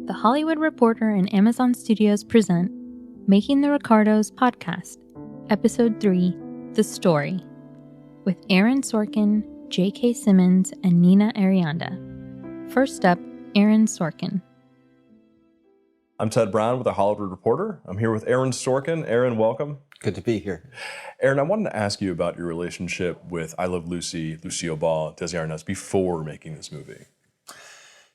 The Hollywood Reporter and Amazon Studios present Making the Ricardos podcast, Episode 3, The Story, with Aaron Sorkin, J.K. Simmons, and Nina Arianda. First up, Aaron Sorkin. I'm Ted Brown with The Hollywood Reporter. I'm here with Aaron Sorkin. Aaron, welcome. Good to be here. Aaron, I wanted to ask you about your relationship with I Love Lucy, Lucille Ball, Desi Arnaz before making this movie.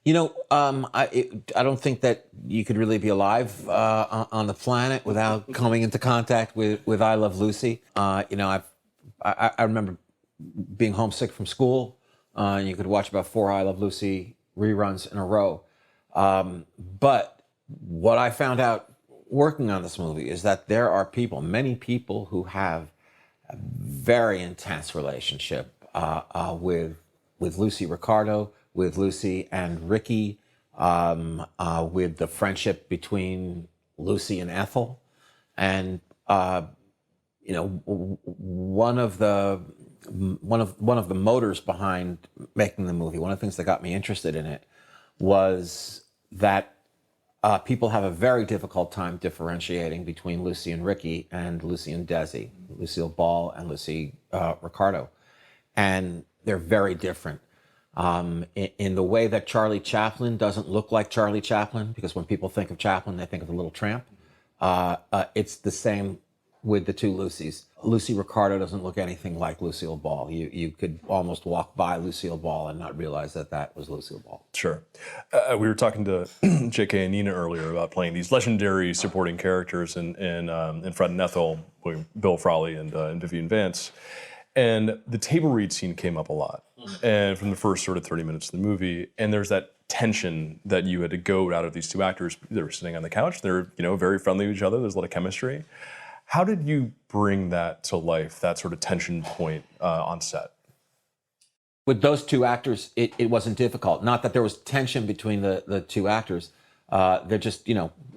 You know, I don't think that you could really be alive on the planet without coming into contact with I Love Lucy. I remember being homesick from school, and you could watch about 4 I Love Lucy reruns in a row. But what I found out working on this movie is that there are many people who have a very intense relationship with Lucy Ricardo, with Lucy and Ricky, with the friendship between Lucy and Ethel. And one of the motors behind making the movie, one of the things that got me interested in it, was that people have a very difficult time differentiating between Lucy and Ricky and Lucy and Desi, Lucille Ball and Lucy Ricardo. And they're very different. In the way that Charlie Chaplin doesn't look like Charlie Chaplin, because when people think of Chaplin, they think of the Little Tramp. It's the same with the two Lucys. Lucy Ricardo doesn't look anything like Lucille Ball. You could almost walk by Lucille Ball and not realize that was Lucille Ball. Sure. We were talking to J.K. and Nina earlier about playing these legendary supporting characters in Fred and Ethel, Bill Frawley and Vivian Vance. And the table read scene came up a lot, and from the first sort of 30 minutes of the movie, and there's that tension that you had to go out of these two actors. They were sitting on the couch. They're very friendly with each other. There's a lot of chemistry. How did you bring that to life, that sort of tension point on set? With those two actors, it wasn't difficult. Not that there was tension between the two actors. They're just,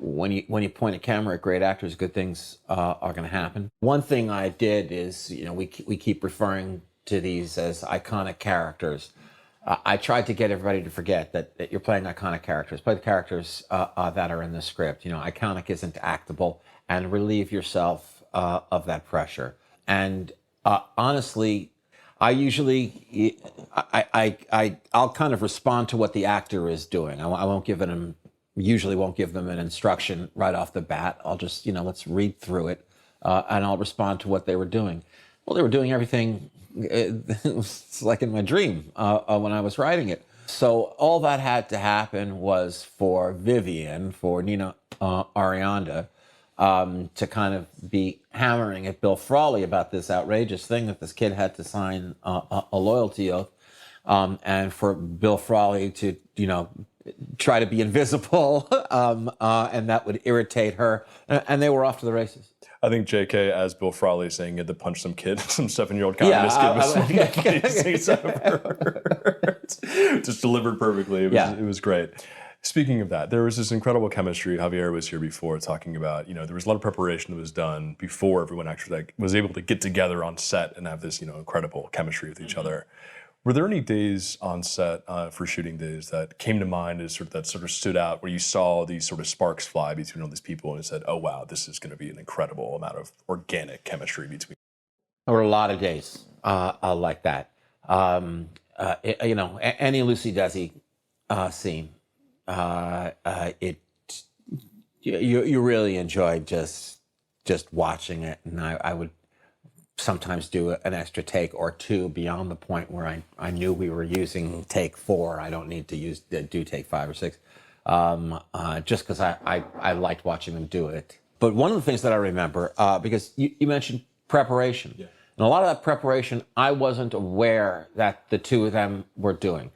when you point a camera at great actors, good things are going to happen. One thing I did is, we keep referring to these as iconic characters. I tried to get everybody to forget that you're playing iconic characters. Play the characters that are in the script. Iconic isn't actable, and relieve yourself of that pressure. And honestly, I usually, I'll kind of respond to what the actor is doing. I won't give them an instruction right off the bat. I'll just, let's read through it, and I'll respond to what they were doing. Well, they were doing everything. It was like in my dream when I was writing it. So all that had to happen was for Nina Arianda, to kind of be hammering at Bill Frawley about this outrageous thing that this kid had to sign a loyalty oath, and for Bill Frawley to, try to be invisible, and that would irritate her, and they were off to the races. I think J.K. as Bill Frawley saying he had to punch some kid, some 7-year-old communist kid was one of the funniest things I've ever heard. Just delivered perfectly. It was great. Speaking of that, there was this incredible chemistry. Javier was here before talking about, there was a lot of preparation that was done before everyone actually was able to get together on set and have this, incredible chemistry with each other. Were there any days on set for shooting days that came to mind as that stood out, where you saw these sort of sparks fly between all these people and you said, oh, wow, this is going to be an incredible amount of organic chemistry between? There were a lot of days like that. Any Lucy Desi scene, you really enjoyed just watching it, and I would sometimes do an extra take or two beyond the point where I knew we were using take 4. I don't need to do take 5 or 6, just because I liked watching them do it. But one of the things that I remember, because you mentioned preparation, and a lot of that preparation I wasn't aware that the two of them were doing.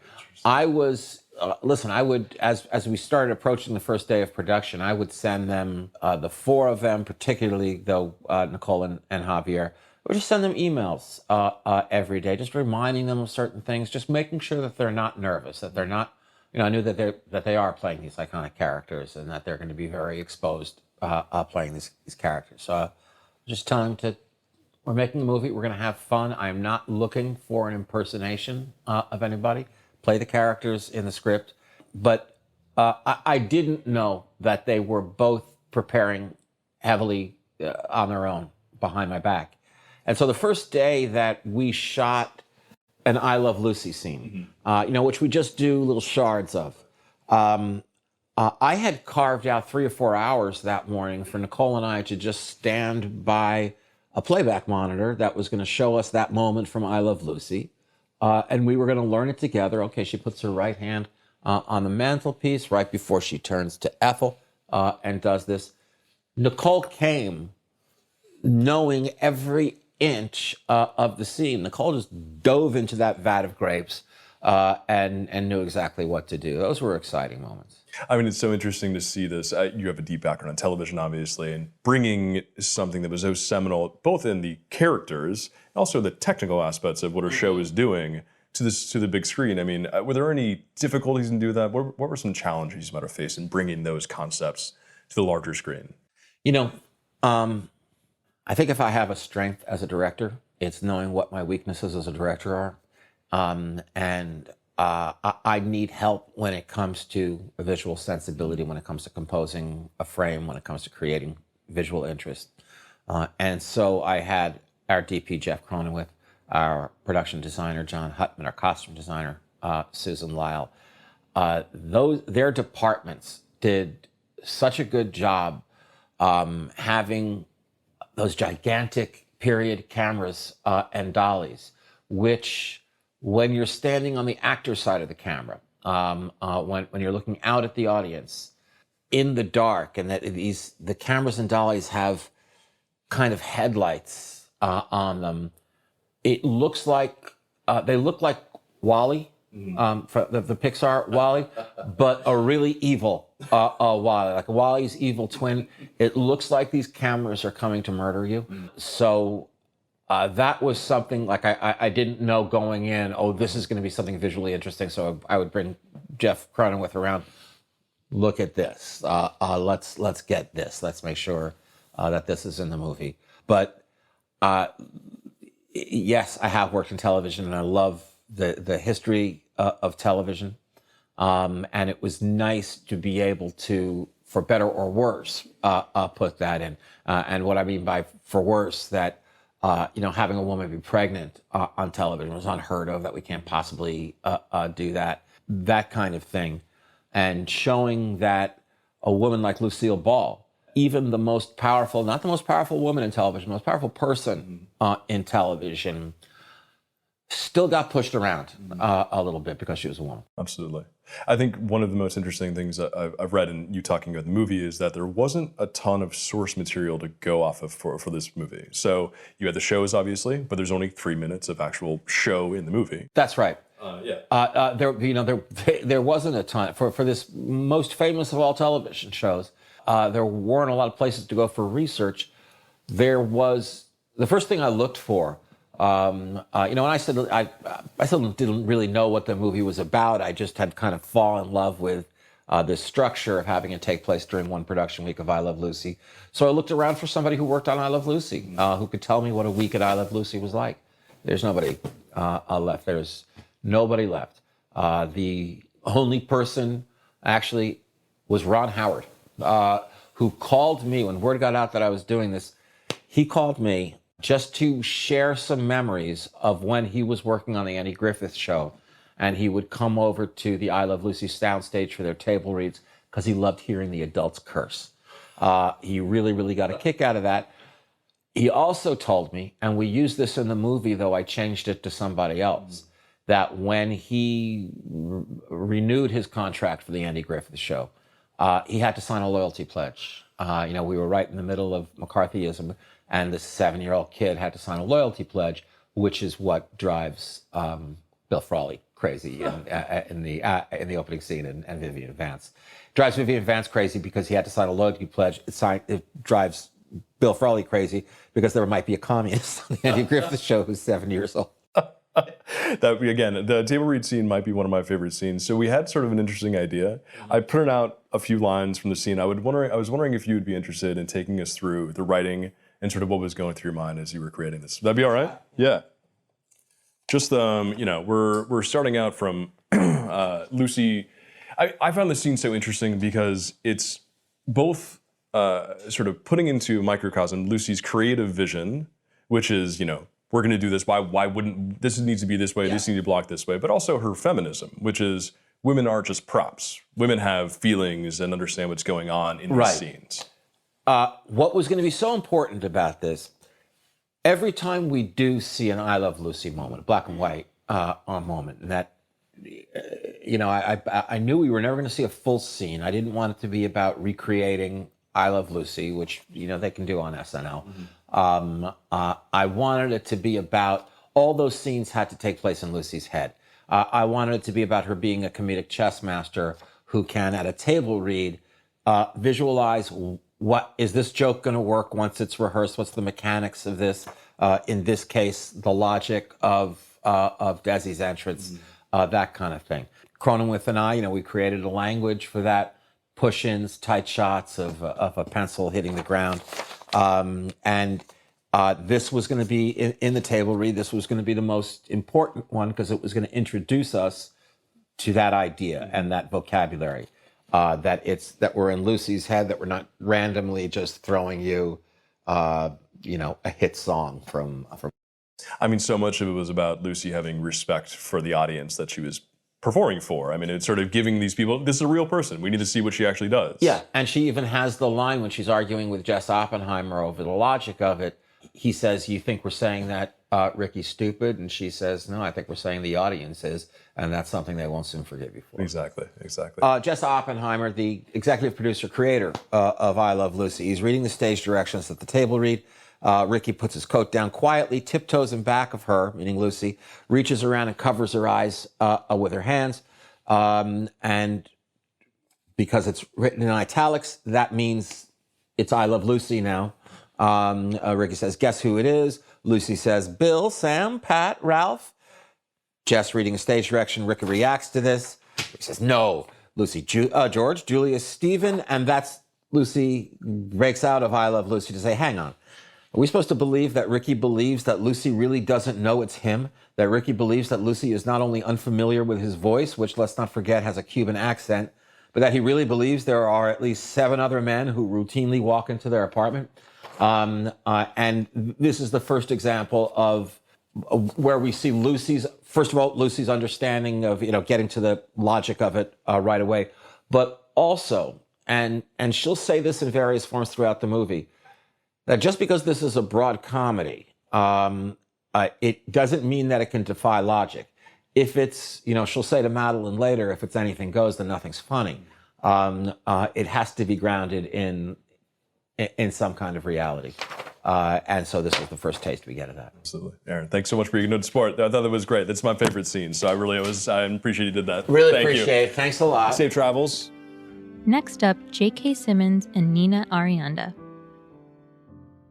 I was I would, as we started approaching the first day of production, I would send them, the 4 of them, particularly though Nicole and Javier, or just send them emails every day, just reminding them of certain things, just making sure that they're not nervous, that they're not, I knew that they are playing these iconic characters and that they're going to be very exposed playing these characters. So just telling them we're making a movie, we're going to have fun. I'm not looking for an impersonation of anybody. Play the characters in the script, but I didn't know that they were both preparing heavily on their own behind my back. And so the first day that we shot an I Love Lucy scene, which we just do little shards of, I had carved out 3 or 4 hours that morning for Nicole and I to just stand by a playback monitor that was going to show us that moment from I Love Lucy. And we were going to learn it together. Okay, she puts her right hand on the mantelpiece right before she turns to Ethel and does this. Nicole came knowing every inch of the scene. Nicole just dove into that vat of grapes and knew exactly what to do. Those were exciting moments. I mean, it's so interesting to see this. You have a deep background on television, obviously, and bringing something that was so seminal, both in the characters and also the technical aspects of what a show is doing to the big screen. I mean, were there any difficulties in doing that? What were some challenges you might have faced in bringing those concepts to the larger screen? I think if I have a strength as a director, it's knowing what my weaknesses as a director are. I need help when it comes to a visual sensibility, when it comes to composing a frame, when it comes to creating visual interest. And so I had our DP, Jeff Cronenwith, our production designer, John Hutman, our costume designer, Susan Lyle. Their departments did such a good job having those gigantic period cameras and dollies, which when you're standing on the actor side of the camera, when you're looking out at the audience in the dark, and that the cameras and dollies have kind of headlights on them, it looks like they look like WALL-E, for the Pixar WALL-E, but a really evil WALL-E, like WALL-E's evil twin. It looks like these cameras are coming to murder you. So that was something like I didn't know going in, oh, this is going to be something visually interesting. So I would bring Jeff Cronenwith around. Look at this. Let's get this. Let's make sure that this is in the movie. But yes, I have worked in television, and I love the history of television. And it was nice to be able to, for better or worse, put that in. And what I mean by for worse, that having a woman be pregnant on television was unheard of, that we can't possibly do that kind of thing. And showing that a woman like Lucille Ball, even the most powerful, not the most powerful woman in television, the most powerful person in television, still got pushed around a little bit because she was a woman. Absolutely. I think one of the most interesting things I've read in you talking about the movie is that there wasn't a ton of source material to go off of for this movie. So you had the shows, obviously, but there's only 3 minutes of actual show in the movie. That's right. There wasn't a ton for this most famous of all television shows. There weren't a lot of places to go for research. There was the first thing I looked for. And I still didn't really know what the movie was about. I just had kind of fallen in love with this structure of having it take place during one production week of I Love Lucy. So I looked around for somebody who worked on I Love Lucy, who could tell me what a week at I Love Lucy was like. There's nobody left. There's nobody left. The only person actually was Ron Howard, who called me when word got out that I was doing this. He called me just to share some memories of when he was working on the Andy Griffith Show, and he would come over to the I Love Lucy soundstage for their table reads because he loved hearing the adults curse. He really, really got a kick out of that. He also told me, and we used this in the movie, though I changed it to somebody else, that when he renewed his contract for the Andy Griffith Show, he had to sign a loyalty pledge. We were right in the middle of McCarthyism, and this 7-year-old kid had to sign a loyalty pledge, which is what drives Bill Frawley crazy in the opening scene and Vivian Vance. Drives Vivian Vance crazy because he had to sign a loyalty pledge. It drives Bill Frawley crazy because there might be a communist on the Andy Griffith Show who's 7 years old. Again, the table read scene might be one of my favorite scenes. So we had sort of an interesting idea. I printed out a few lines from the scene. I was wondering if you would be interested in taking us through the writing and sort of what was going through your mind as you were creating this. That'd be all right? Yeah. Just we're starting out from Lucy. I found this scene so interesting because it's both sort of putting into microcosm Lucy's creative vision, which is, we're going to do this. Why wouldn't this needs to be this way? This needs to be blocked this way. But also her feminism, which is women aren't just props. Women have feelings and understand what's going on in these scenes. What was going to be so important about this, every time we do see an I Love Lucy moment, a black and white moment, and that, I knew we were never going to see a full scene. I didn't want it to be about recreating I Love Lucy, which, they can do on SNL. I wanted it to be about, all those scenes had to take place in Lucy's head. I wanted it to be about her being a comedic chess master who can, at a table read, visualize what is this joke going to work once it's rehearsed? What's the mechanics of this? In this case, the logic of Desi's entrance, that kind of thing. Cronin with an eye, we created a language for that. Push-ins, tight shots of a pencil hitting the ground. This was going to be in the table read. This was going to be the most important one because it was going to introduce us to that idea and that vocabulary. That we're in Lucy's head, that we're not randomly just throwing you, a hit song from. I mean, so much of it was about Lucy having respect for the audience that she was performing for. I mean, it's sort of giving these people, this is a real person. We need to see what she actually does. Yeah, and she even has the line when she's arguing with Jess Oppenheimer over the logic of it. He says, "You think we're saying that Ricky's stupid?" And she says, "No, I think we're saying the audience is, and that's something they won't soon forgive you for." Exactly. Jess Oppenheimer, the executive producer, creator of I Love Lucy, he's reading the stage directions at the table read. Ricky puts his coat down quietly, tiptoes in back of her, meaning Lucy, reaches around and covers her eyes with her hands. And because it's written in italics, that means it's I Love Lucy now. Ricky says, "Guess who it is?" Lucy says, "Bill, Sam, Pat, Ralph." Jess reading a stage direction. Ricky reacts to this. He says, "No." Lucy, George, Julius, Stephen. And that's Lucy breaks out of I Love Lucy to say, "Hang on. Are we supposed to believe that Ricky believes that Lucy really doesn't know it's him? That Ricky believes that Lucy is not only unfamiliar with his voice, which let's not forget has a Cuban accent, but that he really believes there are at least 7 other men who routinely walk into their apartment?" And this is the first example of where we see Lucy's understanding of, getting to the logic of it right away, but also, and she'll say this in various forms throughout the movie, that just because this is a broad comedy, it doesn't mean that it can defy logic. If it's, she'll say to Madeline later, if it's anything goes, then nothing's funny. It has to be grounded in some kind of reality. And so this was the first taste we get of that. Absolutely. Aaron, thanks so much for your good support. I thought that was great. That's my favorite scene. So I appreciate you did that. Really appreciate it. Thanks a lot. Safe travels. Next up, J.K. Simmons and Nina Arianda.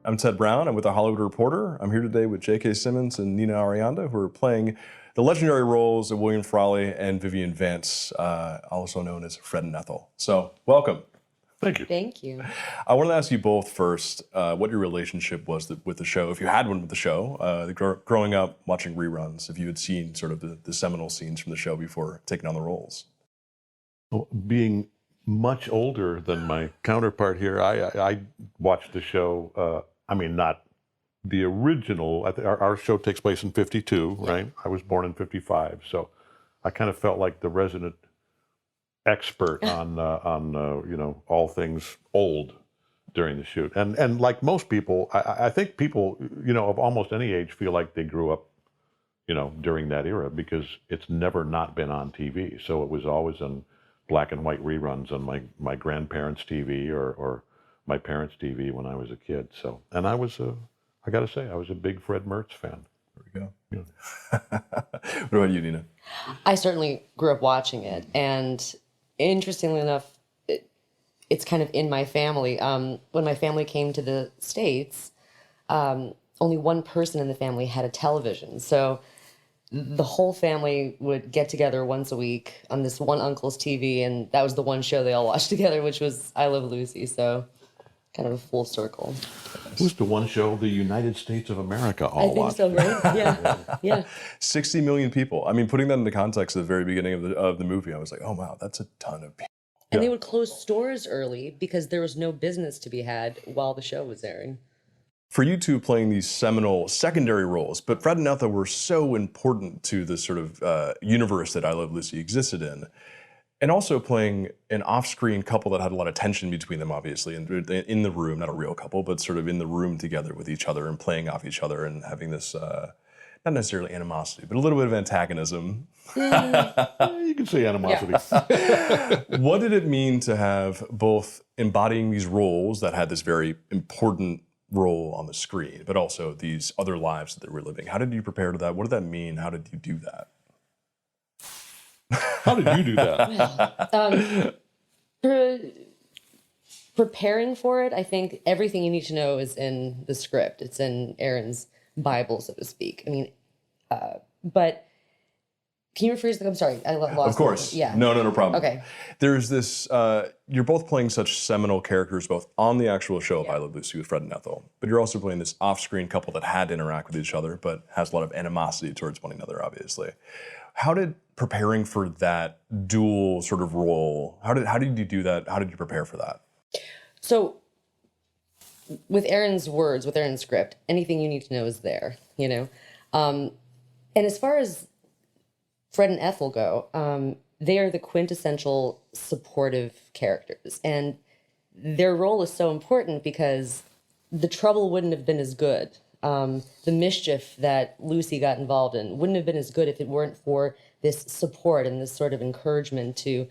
I'm Ted Brown. I'm with The Hollywood Reporter. I'm here today with J.K. Simmons and Nina Arianda, who are playing the legendary roles of William Frawley and Vivian Vance, also known as Fred and Ethel. So, welcome. Thank you. Thank you. I wanted to ask you both first what your relationship was with the show, if you had one with the show, growing up, watching reruns, if you had seen sort of the seminal scenes from the show before taking on the roles. Well, being much older than my counterpart here, I watched the show, not the original. Our show takes place in 52, right? I was born in 55, so I kind of felt like the resident expert on all things old during the shoot. And like most people, I think people, of almost any age feel like they grew up, during that era because it's never not been on TV. So it was always in black and white reruns on my grandparents' TV or my parents' TV when I was a kid. So, and I got to say, I was a big Fred Mertz fan. There we go. Yeah. What about you, Nina? I certainly grew up watching it, and interestingly enough, it's kind of in my family. When my family came to the States, only one person in the family had a television. So the whole family would get together once a week on this one uncle's TV, and that was the one show they all watched together, which was I Love Lucy. So kind of a full circle. times. It was the one show the United States of America all watched. I think so, right? Yeah, yeah. 60 million people. I mean, putting that in the context of the very beginning of the movie, I was like, oh wow, that's a ton of people. And they would close stores early because there was no business to be had while the show was airing. For you two playing these seminal secondary roles, but Fred and Ethel were so important to the sort of universe that I Love Lucy existed in. And also playing an off-screen couple that had a lot of tension between them, obviously, and in the room, not a real couple, but sort of in the room together with each other and playing off each other and having this, not necessarily animosity, but a little bit of antagonism. You can say animosity. Yeah. What did it mean to have both embodying these roles that had this very important role on the screen, but also these other lives that they were living? How did you prepare to that? What did that mean? How did you do that? How did you do that? Preparing for it, I think everything you need to know is in the script. It's in Aaron's Bible, so to speak. I mean, but can you rephrase the? I'm sorry, I lost. Of course. Yeah. No problem. Okay. There's this. You're both playing such seminal characters, both on the actual show of I Love Lucy with Fred and Ethel, but you're also playing this off-screen couple that had to interact with each other, but has a lot of animosity towards one another, obviously. How did preparing for that dual sort of role? How did you do that? How did you prepare for that? So, with Aaron's words, with Aaron's script, anything you need to know is there. You know, and as far as Fred and Ethel go, they are the quintessential supportive characters. And their role is so important because the trouble wouldn't have been as good. The mischief that Lucy got involved in wouldn't have been as good if it weren't for this support and this sort of encouragement to,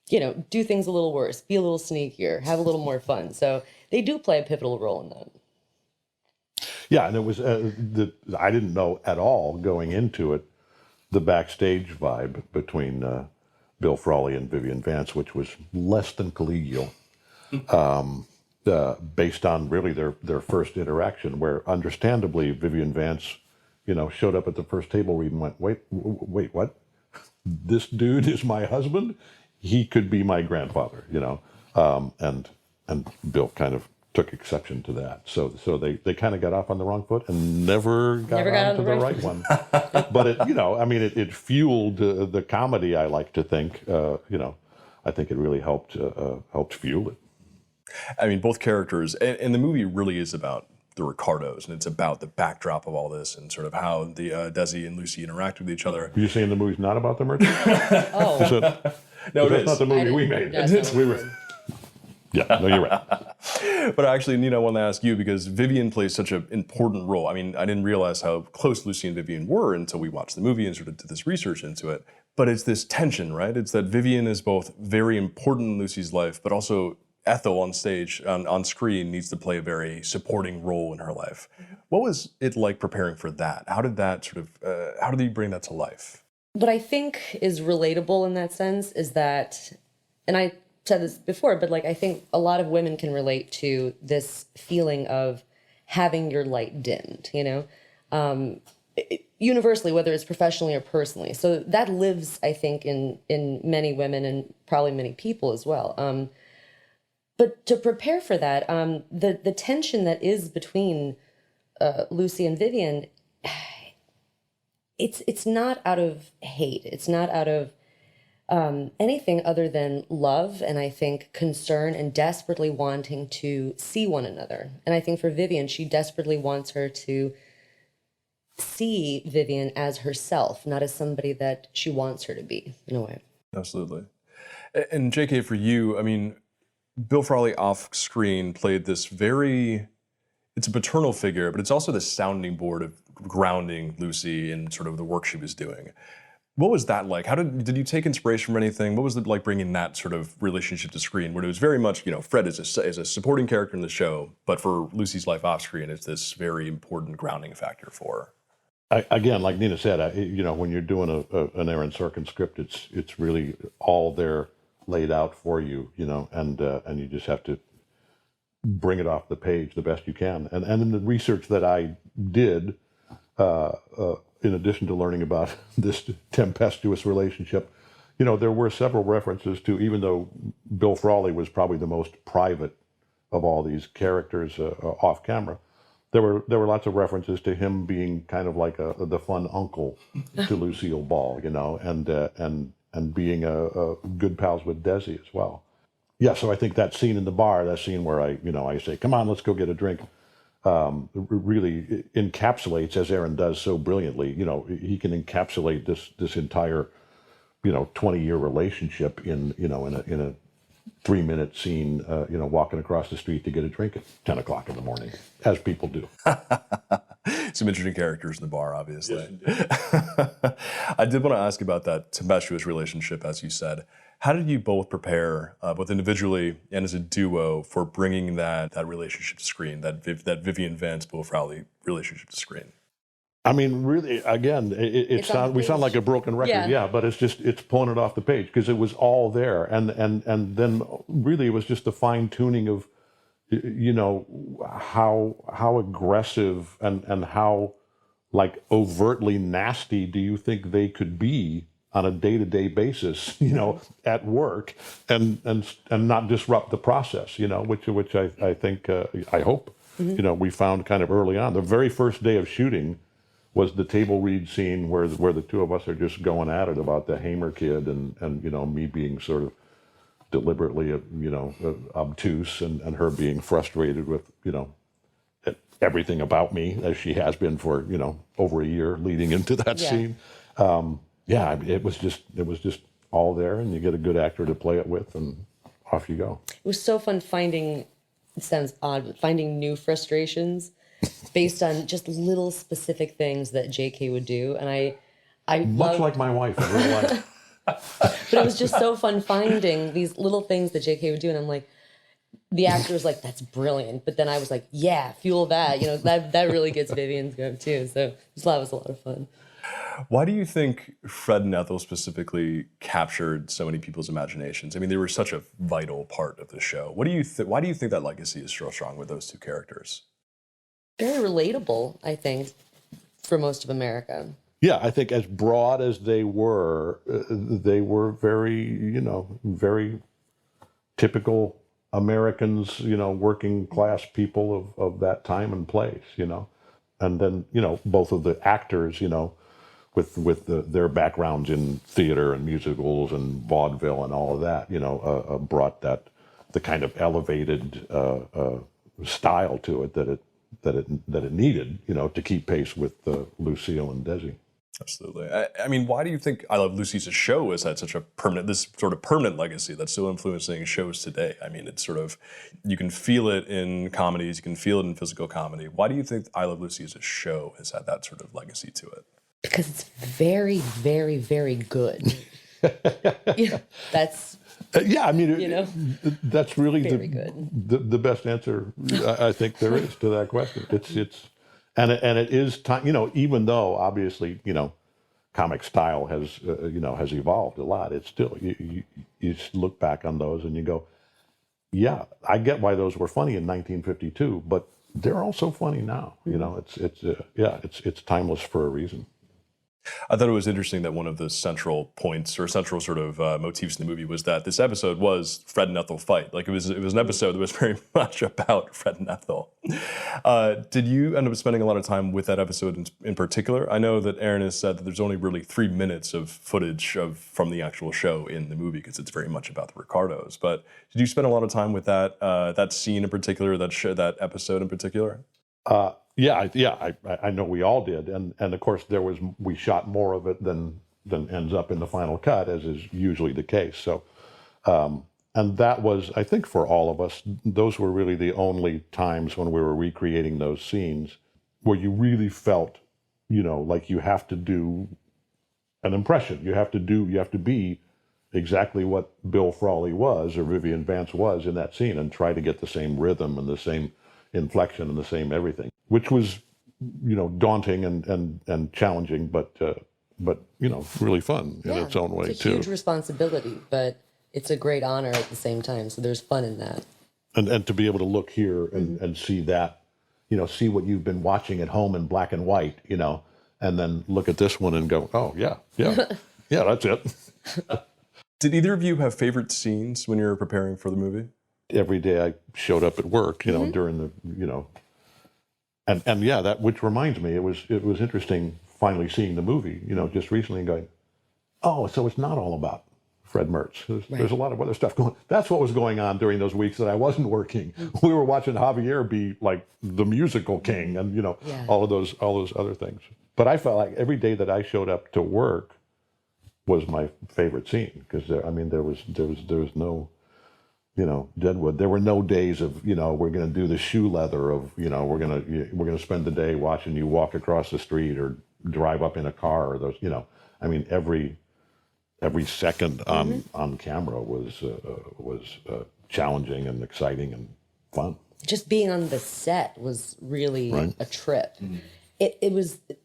you know, do things a little worse, be a little sneakier, have a little more fun. So they do play a pivotal role in that. Yeah, and it was, I didn't know at all going into it, the backstage vibe between Bill Frawley and Vivian Vance, which was less than collegial, based on really their first interaction, where understandably Vivian Vance, you know, showed up at the first table read and went, wait, what? This dude is my husband? He could be my grandfather, you know, and Bill kind of took exception to that. So they kind of got off on the wrong foot and never got on to the right one. But it, you know, I mean, it fueled the comedy. I like to think, you know, I think it really helped fuel it. I mean, both characters, and the movie really is about the Ricardos, and it's about the backdrop of all this and sort of how the Desi and Lucy interact with each other. Are you saying the movie's not about the merchant? Oh. No, it is. That's not the movie we made. Yeah, no, you're right. But actually, Nina, I want to ask you, because Vivian plays such an important role. I mean, I didn't realize how close Lucy and Vivian were until we watched the movie and sort of did this research into it. But it's this tension, right? It's that Vivian is both very important in Lucy's life, but also Ethel on stage, on screen, needs to play a very supporting role in her life. What was it like preparing for that? How did that sort of, how did you bring that to life? What I think is relatable in that sense is that, and I said this before, but like I think a lot of women can relate to this feeling of having your light dimmed, you know, universally, whether it's professionally or personally. So that lives, I think, in many women and probably many people as well. But to prepare for that, the tension that is between Lucy and Vivian, it's not out of hate. It's not out of anything other than love, and I think concern and desperately wanting to see one another. And I think for Vivian, she desperately wants her to see Vivian as herself, not as somebody that she wants her to be, in a way. Absolutely. And JK, for you, I mean, Bill Frawley off screen played this it's a paternal figure, but it's also the sounding board of grounding Lucy in sort of the work she was doing. What was that like? How did you take inspiration from anything? What was it like bringing that sort of relationship to screen, where it was very much, you know, Fred is a supporting character in the show, but for Lucy's life off screen, it's this very important grounding factor for her? Again, like Nina said, you know, when you're doing an Aaron Sorkin script, it's really all there laid out for you, you know, and you just have to bring it off the page the best you can. And in the research that I did, in addition to learning about this tempestuous relationship, you know, there were several references to, even though Bill Frawley was probably the most private of all these characters off camera, there were lots of references to him being kind of like the fun uncle to Lucille Ball, and being a good pals with Desi as well. Yeah, so I think that scene in the bar, that scene where I say, "Come on, let's go get a drink," really encapsulates, as Aaron does so brilliantly. He can encapsulate this entire 20-year relationship in a 3-minute scene, walking across the street to get a drink at 10 o'clock in the morning, as people do. Some interesting characters in the bar, obviously. Yes, I did want to ask about that tempestuous relationship, as you said. How did you both prepare, both individually and as a duo, for bringing that relationship to screen, that Vivian Vance, Bill Frawley relationship to screen? I mean, really, again, we sound like a broken record, yeah, but it's pulling it off the page because it was all there, and then really it was just the fine tuning of, how aggressive and how like overtly nasty do you think they could be on a day-to-day basis, at work, and not disrupt the process, which I think I hope, we found kind of early on. The very first day of shooting was the table read scene where the two of us are just going at it about the Hamer kid and me being sort of deliberately obtuse and her being frustrated with everything about me, as she has been for over a year leading into that scene. It was just all there, and you get a good actor to play it with, and off you go. It was so fun finding, it sounds odd, but finding new frustrations based on just little specific things that JK would do. And I much like my wife in real life. But it was just so fun finding these little things that JK would do. And I'm like, the actor was like, that's brilliant. But then I was like, yeah, fuel that. That really gets Vivian's goat too. So that was a lot of fun. Why do you think Fred and Ethel specifically captured so many people's imaginations? I mean, they were such a vital part of the show. Why do you think that legacy is so strong with those two characters? Very relatable, I think, for most of America. Yeah, I think as broad as they were very, very typical Americans, working class people of that time and place, and then, both of the actors, with their backgrounds in theater and musicals and vaudeville and all of that, brought the kind of elevated style to it that it needed, to keep pace with Lucille and Desi. Absolutely. I mean, why do you think I Love Lucy as a show has had such this sort of permanent legacy that's still influencing shows today? I mean, it's sort of, you can feel it in comedies, you can feel it in physical comedy. Why do you think I Love Lucy as a show has had that sort of legacy to it? Because it's very, very, very good. That's... I mean, that's really the best answer I think there is to that question. It is time, even though obviously, comic style has evolved a lot. It's still, you look back on those and you go, yeah, I get why those were funny in 1952, but they're also funny now. It's timeless for a reason. I thought it was interesting that one of the central points or central sort of motifs in the movie was that this episode was Fred and Ethel fight. Like it was an episode that was very much about Fred and Ethel. Did you end up spending a lot of time with that episode in particular? I know that Aaron has said that there's only really 3 minutes of footage from the actual show in the movie because it's very much about the Ricardos. But did you spend a lot of time with that scene in particular, that episode in particular? I know we all did, and of course we shot more of it than ends up in the final cut, as is usually the case. So, and that was, I think, for all of us, those were really the only times when we were recreating those scenes where you really felt, like you have to do an impression. You have to be exactly what Bill Frawley was or Vivian Vance was in that scene, and try to get the same rhythm and the same inflection and the same everything, which was, daunting and challenging, but really fun in its own way too. It's a huge responsibility, but it's a great honor at the same time. So there's fun in that. And to be able to look here and see that, see what you've been watching at home in black and white, and then look at this one and go, oh yeah, that's it. Did either of you have favorite scenes when you were preparing for the movie? every day I showed up at work, during the, and yeah, that, which reminds me, it was interesting finally seeing the movie, just recently and going, oh, so it's not all about Fred Mertz. There's a lot of other stuff going. That's what was going on during those weeks that I wasn't working. We were watching Javier be like the musical king, and all those other things. But I felt like every day that I showed up to work was my favorite scene, because there was no, Deadwood. There were no days of we're going to do the shoe leather of we're going to spend the day watching you walk across the street or drive up in a car, or those every second on camera was challenging and exciting and fun. Just being on the set was really a trip. Mm-hmm.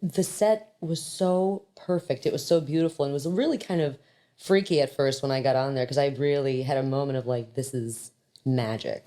The set was so perfect. It was so beautiful, and it was really kind of freaky at first when I got on there, because I really had a moment of like, this is magic,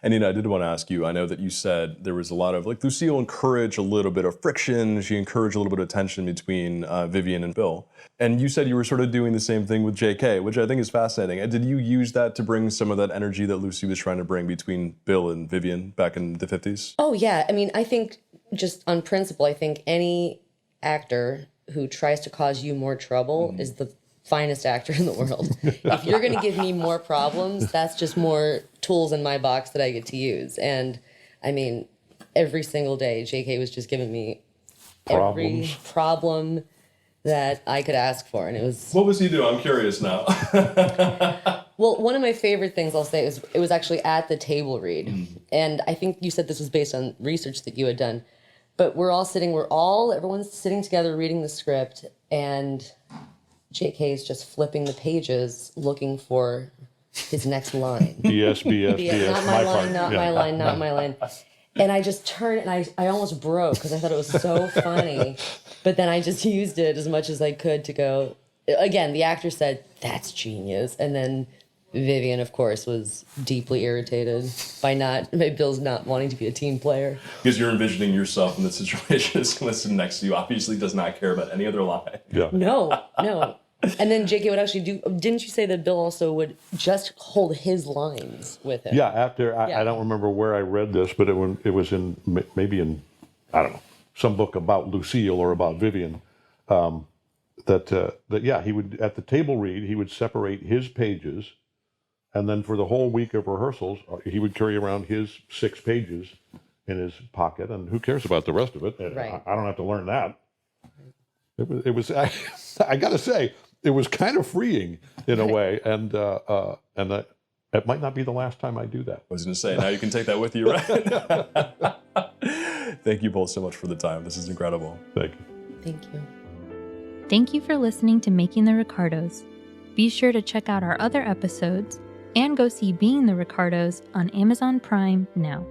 And I did want to ask you, I know that you said there was a lot of, like, Lucille encouraged a little bit of friction. She encouraged a little bit of tension between Vivian and Bill. And you said you were sort of doing the same thing with JK, which I think is fascinating. And did you use that to bring some of that energy that Lucy was trying to bring between Bill and Vivian back in the 50s? Oh, yeah. I mean, I think just on principle, I think any actor who tries to cause you more trouble is the finest actor in the world. If you're going to give me more problems, that's just more tools in my box that I get to use. And I mean, every single day, JK was just giving me every problem that I could ask for. And it was... What was he doing? I'm curious now. Well, one of my favorite things I'll say is it was actually at the table read. And I think you said this was based on research that you had done. But everyone's sitting together reading the script, and JK is just flipping the pages looking for his next line. BS. Not my line, not my line, not my line. And I just turned, and I almost broke because I thought it was so funny. But then I just used it as much as I could to go, again, the actor said, that's genius. And then Vivian, of course, was deeply irritated by Bill's not wanting to be a team player. Because you're envisioning yourself in the situation that's going to sit next to you. Obviously does not care about any other line. Yeah. No. And then JK would actually do, didn't you say that Bill also would just hold his lines with him? Yeah, I don't remember where I read this, but it was maybe in, I don't know, some book about Lucille or about Vivian, that he would, at the table read, he would separate his pages, and then for the whole week of rehearsals, he would carry around his 6 pages in his pocket, and who cares about the rest of it? Right. I don't have to learn that. It was I got to say, it was kind of freeing in a way, and it might not be the last time I do that. I was going to say, now you can take that with you, right? Thank you both so much for the time. This is incredible. Thank you. Thank you. Thank you for listening to Making the Ricardos. Be sure to check out our other episodes and go see Being the Ricardos on Amazon Prime now.